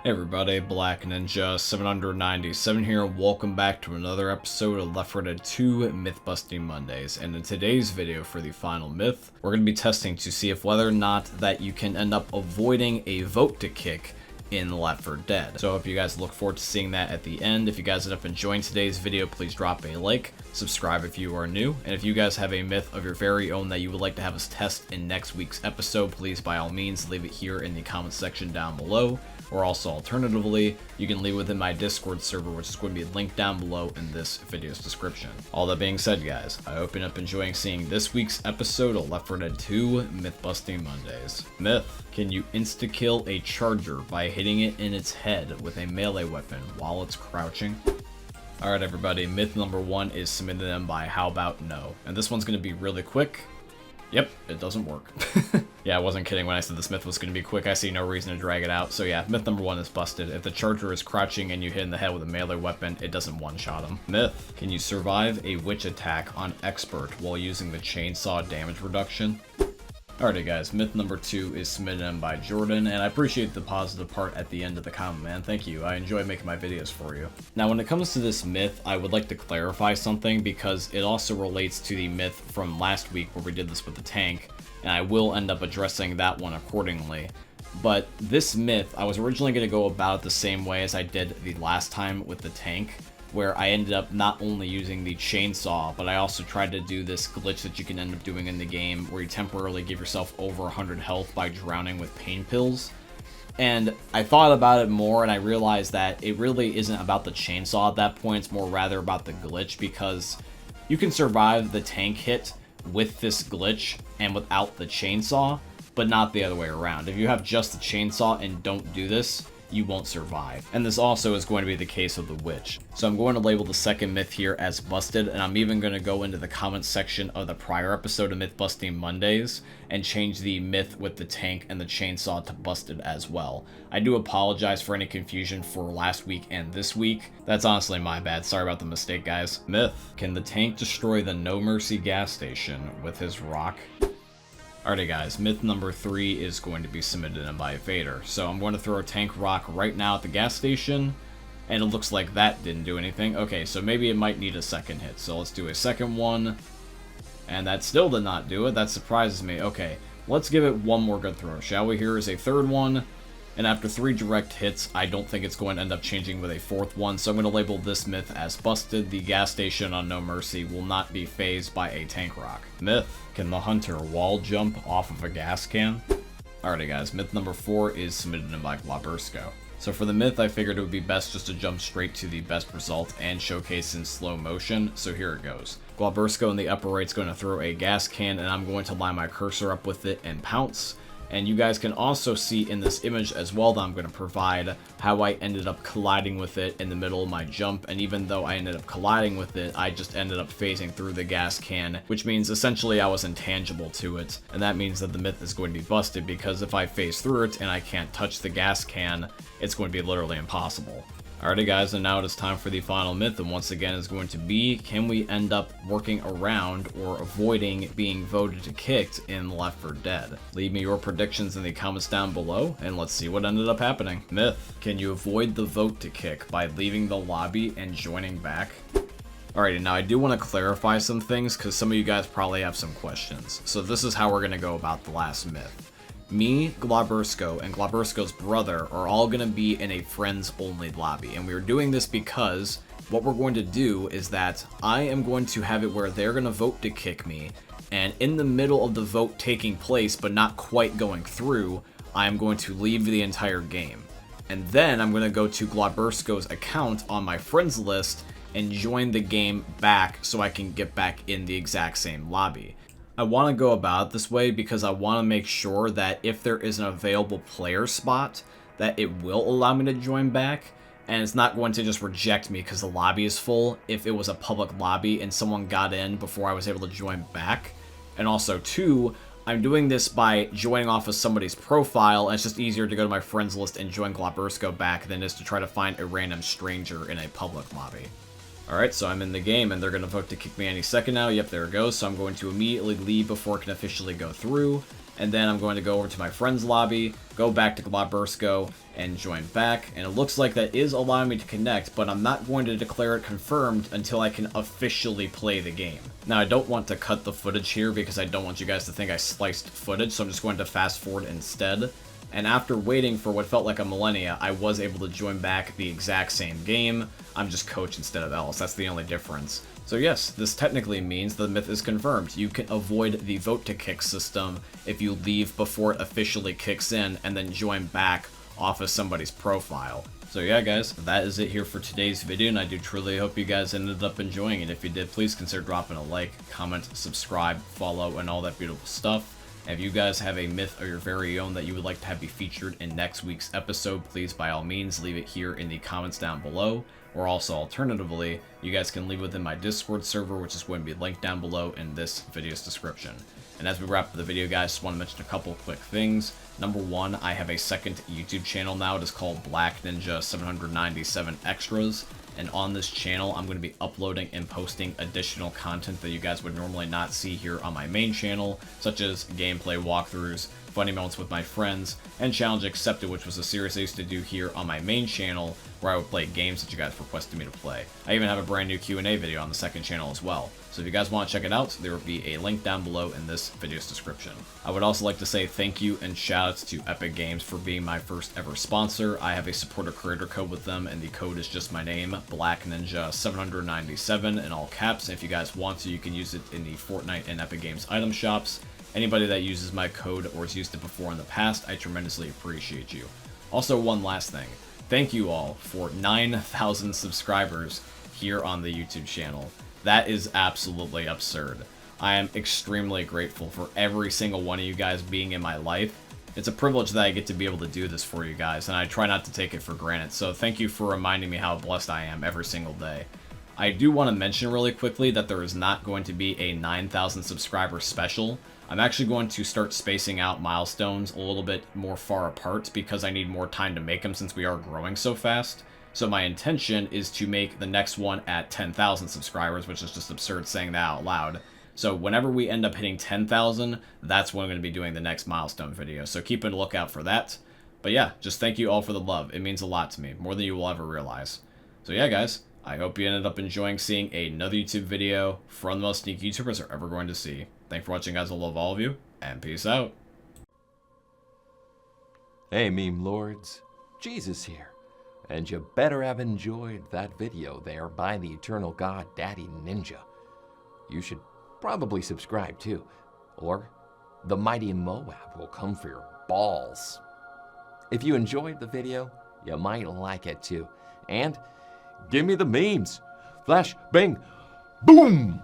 Hey everybody, Black Ninja 797 here, and welcome back to another episode of L4D2 Myth-Busting Mondays. And in today's video for the final myth, we're going to be testing to see if whether or not that you can end up avoiding a vote to kick in Left 4 Dead. So I hope you guys look forward to seeing that at the end. If you guys end up enjoying today's video, please drop a like, subscribe if you are new, and if you guys have a myth of your very own that you would like to have us test in next week's episode, please by all means leave it here in the comment section down below. Or also alternatively, you can leave it within my Discord server, which is going to be linked down below in this video's description. All that being said, guys, I hope you end up enjoying seeing this week's episode of Left 4 Dead 2 Myth-Busting Mondays. Myth: can you insta-kill a charger by hitting it in its head with a melee weapon while it's crouching? Alright everybody, myth number 1 is submitted in by How About No. And this one's going to be really quick. Yep, it doesn't work. Yeah, I wasn't kidding when I said this myth was going to be quick. I see no reason to drag it out. So yeah, myth number 1 is busted. If the charger is crouching and you hit in the head with a melee weapon, it doesn't one-shot him. Myth: can you survive a witch attack on expert while using the chainsaw damage reduction? Alrighty guys, myth number 2 is submitted in by Jordan, and I appreciate the positive part at the end of the comment, man. Thank you. I enjoy making my videos for you. Now when it comes to this myth, I would like to clarify something because it also relates to the myth from last week where we did this with the tank, and I will end up addressing that one accordingly. But this myth, I was originally going to go about it the same way as I did the last time with the tank, where I ended up not only using the chainsaw, but I also tried to do this glitch that you can end up doing in the game where you temporarily give yourself over 100 health by drowning with pain pills. And I thought about it more and I realized that it really isn't about the chainsaw at that point, it's more rather about the glitch, because you can survive the tank hit with this glitch and without the chainsaw, but not the other way around. If you have just the chainsaw and don't do this, you won't survive. And this also is going to be the case of the witch. So I'm going to label the second myth here as busted, and I'm even going to go into the comments section of the prior episode of Myth Busting Mondays and change the myth with the tank and the chainsaw to busted as well. I do apologize for any confusion for last week and this week. That's honestly my bad. Sorry about the mistake, guys. Myth: can the tank destroy the No Mercy gas station with his rock? Alrighty guys, myth number 3 is going to be submitted in by Vader. So I'm going to throw a tank rock right now at the gas station, and it looks like that didn't do anything. Okay, so maybe it might need a second hit. So let's do a second one, and that still did not do it. That surprises me. Okay, let's give it one more good throw, shall we? Here is a third one, and after 3 direct hits, I don't think it's going to end up changing with a 4th one, so I'm going to label this myth as busted. The gas station on No Mercy will not be phased by a tank rock. Myth: can the hunter wall jump off of a gas can? Alrighty guys, myth number 4 is submitted in by Glabursko. So for the myth, I figured it would be best just to jump straight to the best result and showcase in slow motion, so here it goes. Glabursko in the upper right is going to throw a gas can, and I'm going to line my cursor up with it and pounce. And you guys can also see in this image as well that I'm going to provide how I ended up colliding with it in the middle of my jump. And even though I ended up colliding with it, I just ended up phasing through the gas can, which means essentially I was intangible to it. And that means that the myth is going to be busted, because if I phase through it and I can't touch the gas can, it's going to be literally impossible. Alrighty guys, and now it is time for the final myth, and once again is going to be, can we end up working around or avoiding being voted to kicked in Left 4 Dead? Leave me your predictions in the comments down below, and let's see what ended up happening. Myth: can you avoid the vote to kick by leaving the lobby and joining back? Alrighty, now I do want to clarify some things because some of you guys probably have some questions. So this is how we're going to go about the last myth. Me, Glabursko, and Glabursko's brother are all going to be in a friends-only lobby, and we're doing this because what we're going to do is that I am going to have it where they're going to vote to kick me, and in the middle of the vote taking place but not quite going through, I am going to leave the entire game. And then I'm going to go to Glabursko's account on my friends list and join the game back so I can get back in the exact same lobby. I want to go about it this way because I want to make sure that if there is an available player spot, that it will allow me to join back, and it's not going to just reject me because the lobby is full if it was a public lobby and someone got in before I was able to join back. And also, 2, I'm doing this by joining off of somebody's profile, and it's just easier to go to my friends list and join Glabursko back than it is to try to find a random stranger in a public lobby. Alright, so I'm in the game, and they're going to vote to kick me any second now. Yep, there it goes. So I'm going to immediately leave before it can officially go through. and then I'm going to go over to my friend's lobby, go back to Glabursko, and join back, and it looks like that is allowing me to connect, but I'm not going to declare it confirmed until I can officially play the game. Now, I don't want to cut the footage here because I don't want you guys to think I sliced footage, so I'm just going to fast forward instead. And after waiting for what felt like a millennia, I was able to join back the exact same game. I'm just coach instead of else. That's the only difference. So yes, this technically means the myth is confirmed. You can avoid the vote to kick system if you leave before it officially kicks in and then join back off of somebody's profile. So yeah guys, that is it here for today's video, and I do truly hope you guys ended up enjoying it. If you did, please consider dropping a like, comment, subscribe, follow, and all that beautiful stuff. If you guys have a myth of your very own that you would like to have be featured in next week's episode, please by all means leave it here in the comments down below. Or also alternatively, you guys can leave within my Discord server, which is going to be linked down below in this video's description. And as we wrap up the video, guys, just want to mention a couple quick things. Number one, I have a second YouTube channel now. It is called Black Ninja 797 Extras. And on this channel, I'm going to be uploading and posting additional content that you guys would normally not see here on my main channel, such as gameplay walkthroughs, funny moments with my friends, and Challenge Accepted, which was a series I used to do here on my main channel, where I would play games that you guys requested me to play. I even have a brand new Q&A video on the second channel as well. So if you guys want to check it out, there will be a link down below in this video's description. I would also like to say thank you and shoutouts to Epic Games for being my first ever sponsor. I have a supporter creator code with them, and the code is just my name, Black Ninja 797 in all caps. And if you guys want to, you can use it in the Fortnite and Epic Games item shops. Anybody that uses my code or has used it before in the past, I tremendously appreciate you. Also, one last thing. Thank you all for 9,000 subscribers here on the YouTube channel. That is absolutely absurd. I am extremely grateful for every single one of you guys being in my life. It's a privilege that I get to be able to do this for you guys, and I try not to take it for granted. So thank you for reminding me how blessed I am every single day. I do want to mention really quickly that there is not going to be a 9,000 subscriber special. I'm actually going to start spacing out milestones a little bit more far apart because I need more time to make them since we are growing so fast. So my intention is to make the next one at 10,000 subscribers, which is just absurd saying that out loud. So whenever we end up hitting 10,000, that's when I'm going to be doing the next milestone video. So keep a lookout for that. But yeah, just thank you all for the love. It means a lot to me, more than you will ever realize. So yeah, guys, I hope you ended up enjoying seeing another YouTube video from the most sneaky YouTubers are ever going to see. Thanks for watching, guys. I love all of you, and peace out. Hey, meme lords. Jesus here. And you better have enjoyed that video there by the eternal god Daddy Ninja. You should probably subscribe too, or the mighty Moab will come for your balls. If you enjoyed the video, you might like it too. And give me the memes. Flash, bang, boom!